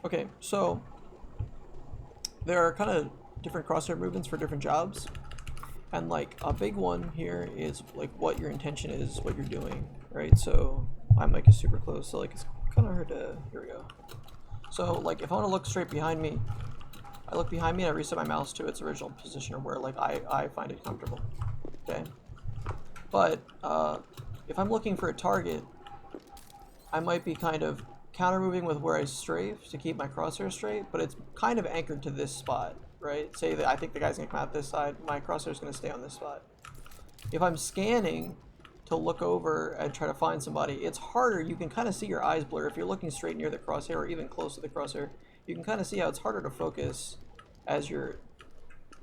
Okay, so there are kind of different crosshair movements for different jobs. And like a big one here is like what your intention is, what you're doing, right? So my mic is super close, so like it's kind of hard to, here we go. So like if I want to look straight behind me, I look behind me and I reset my mouse to its original position or where like I find it comfortable, okay? But if I'm looking for a target, I might be kind of counter moving with where I strafe to keep my crosshair straight, but it's kind of anchored to this spot, right? Say that I think the guy's gonna come out this side, my crosshair is gonna stay on this spot. If I'm scanning to look over and try to find somebody, it's harder. You can kind of see your eyes blur. If you're looking straight near the crosshair or even close to the crosshair, you can kind of see how it's harder to focus as you're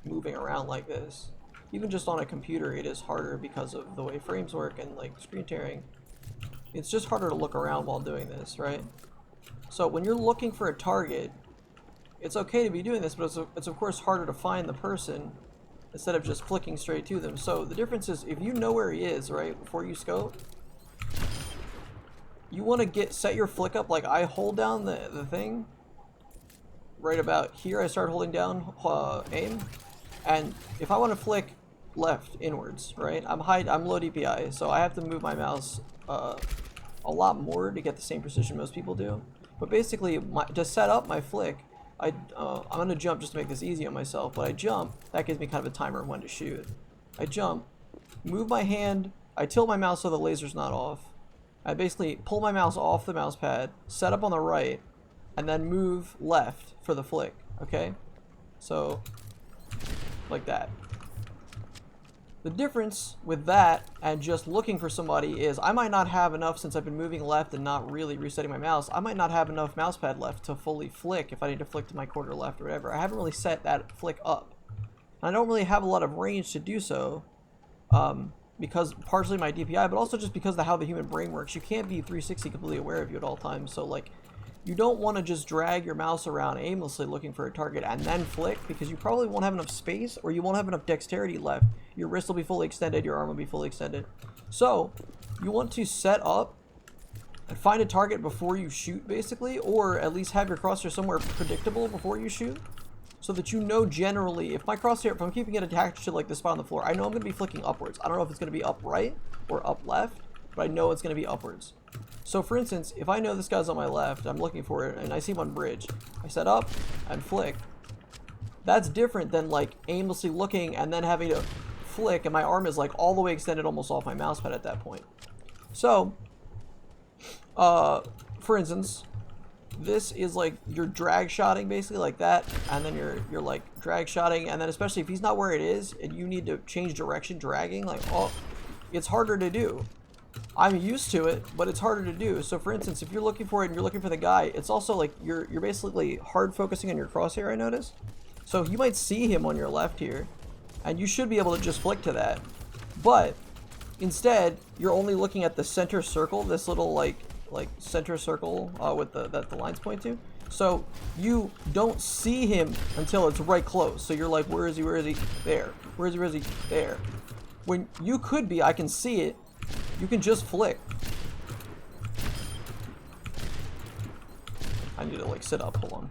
moving around like this. Even just on a computer, it is harder because of the way frames work and like screen tearing. It's just harder to look around while doing this, right? So when you're looking for a target, it's okay to be doing this, but it's of course harder to find the person instead of just flicking straight to them. So the difference is if you know where he is, right, before you scope, you want to set your flick up like I hold down the thing right about here. I start holding down aim, and if I want to flick left inwards, right, I'm low DPI, so I have to move my mouse a lot more to get the same precision most people do. But basically, to set up my flick, I'm going to jump just to make this easy on myself. But I jump, that gives me kind of a timer of when to shoot. I jump, move my hand, I tilt my mouse so the laser's not off. I basically pull my mouse off the mouse pad, set up on the right, and then move left for the flick, okay? So, like that. The difference with that and just looking for somebody is I might not have enough, since I've been moving left and not really resetting my mouse, I might not have enough mouse pad left to fully flick if I need to flick to my quarter left or whatever. I haven't really set that flick up. And I don't really have a lot of range to do so because partially my DPI, but also just because of how the human brain works. You can't be 360 completely aware of you at all times. So like, you don't want to just drag your mouse around aimlessly looking for a target and then flick, because you probably won't have enough space or you won't have enough dexterity left. Your wrist will be fully extended, your arm will be fully extended. So you want to set up and find a target before you shoot, basically, or at least have your crosshair somewhere predictable before you shoot, so that you know generally, if my crosshair, if I'm keeping it attached to like the spot on the floor, I know I'm going to be flicking upwards. I don't know if it's going to be up right or up left, but I know it's going to be upwards. So for instance, if I know this guy's on my left, I'm looking for it, and I see him on bridge, I set up and flick. That's different than like aimlessly looking and then having to flick, and my arm is like all the way extended almost off my mouse pad at that point. So, for instance, this is like you're drag shotting basically like that, and then you're like drag shotting, and then especially if he's not where it is and you need to change direction dragging, like, oh, it's harder to do. I'm used to it, but it's harder to do. So for instance, if you're looking for it and you're looking for the guy, it's also like you're basically hard focusing on your crosshair, I noticed. So you might see him on your left here, and you should be able to just flick to that. But instead, you're only looking at the center circle, this little like center circle with that the lines point to. So you don't see him until it's right close. So you're like, where is he? Where is he? There. Where is he? Where is he? There. When you could be, I can see it. You can just flick. I need to like sit up, hold on.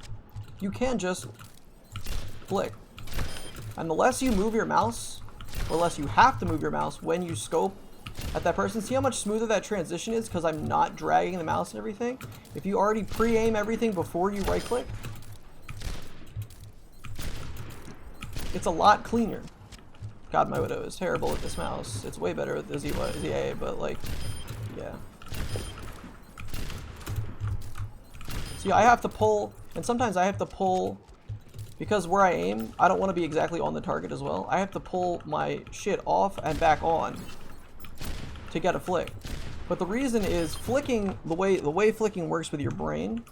You can just flick. And the less you move your mouse, or less you have to move your mouse when you scope at that person, see how much smoother that transition is because I'm not dragging the mouse and everything? If you already pre-aim everything before you right click, it's a lot cleaner. God, my Widow is terrible with this mouse. It's way better with the ZA, but like, yeah. See, I have to pull, and sometimes I have to pull, because where I aim, I don't want to be exactly on the target as well. I have to pull my shit off and back on to get a flick. But the reason is flicking, the way flicking works with your brain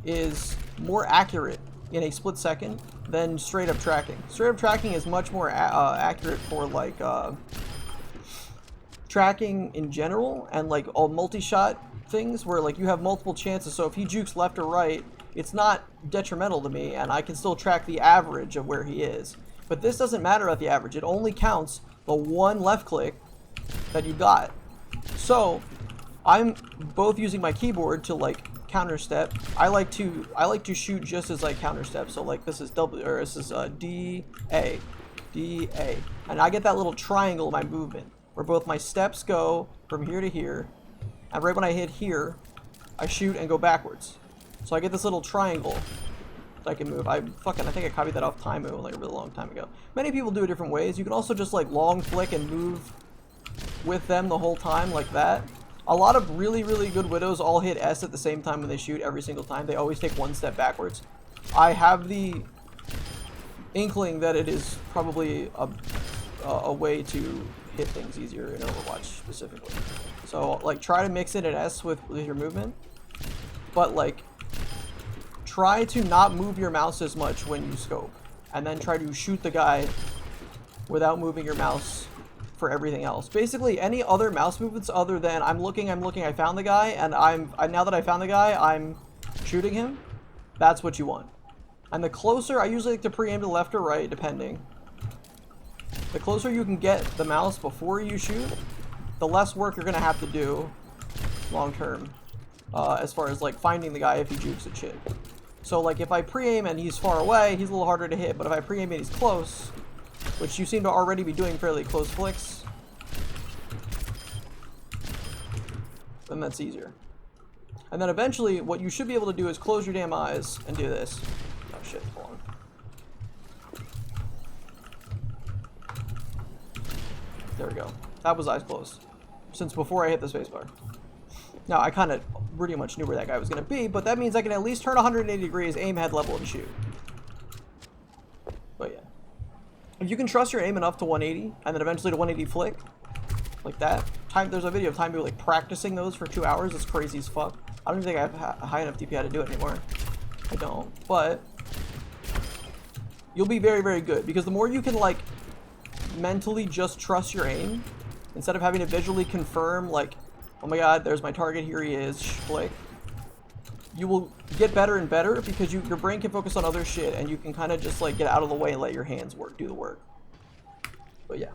is more accurate in a split second than straight up tracking. Straight up tracking is much more accurate for like tracking in general and like all multi-shot things where like you have multiple chances. So if he jukes left or right, it's not detrimental to me and I can still track the average of where he is. But this doesn't matter about the average. It only counts the one left click that you got. So I'm both using my keyboard to like counter step. I like to shoot just as I counter step. So like this is D A, D A, and I get that little triangle in my movement where both my steps go from here to here, and right when I hit here, I shoot and go backwards. So I get this little triangle that I can move. I think I copied that off Taimu like a really long time ago. Many people do it different ways. You can also just like long flick and move with them the whole time like that. A lot of really good widows all hit S at the same time when they shoot every single time. They always take one step backwards. I have the inkling that it is probably a way to hit things easier in Overwatch specifically. So like try to mix it at S with your movement, but like try to not move your mouse as much when you scope, and then try to shoot the guy without moving your mouse for everything else. Basically any other mouse movements other than I'm looking, I found the guy, and now that I found the guy, I'm shooting him. That's what you want. And the closer, I usually like to pre-aim to left or right, depending. The closer you can get the mouse before you shoot, the less work you're gonna have to do long term, as far as like finding the guy if he jukes at shit. So like if I pre-aim and he's far away, he's a little harder to hit, but if I pre-aim and he's close, which you seem to already be doing fairly close flicks, then that's easier. And then eventually what you should be able to do is close your damn eyes and do this. Oh shit, hold on. There we go. That was eyes closed, since before I hit the spacebar. Now, I kind of pretty much knew where that guy was going to be, but that means I can at least turn 180 degrees, aim head level, and shoot. But yeah. If you can trust your aim enough to 180, and then eventually to 180 flick, like that. There's a video of Taimu like practicing those for 2 hours. It's crazy as fuck. I don't even think I have a high enough DPI to do it anymore. I don't. But you'll be very good, because the more you can like mentally just trust your aim, instead of having to visually confirm like, oh my god, there's my target, here he is, flick. You will get better and better because your brain can focus on other shit, and you can kind of just like get out of the way and let your hands do the work. But yeah.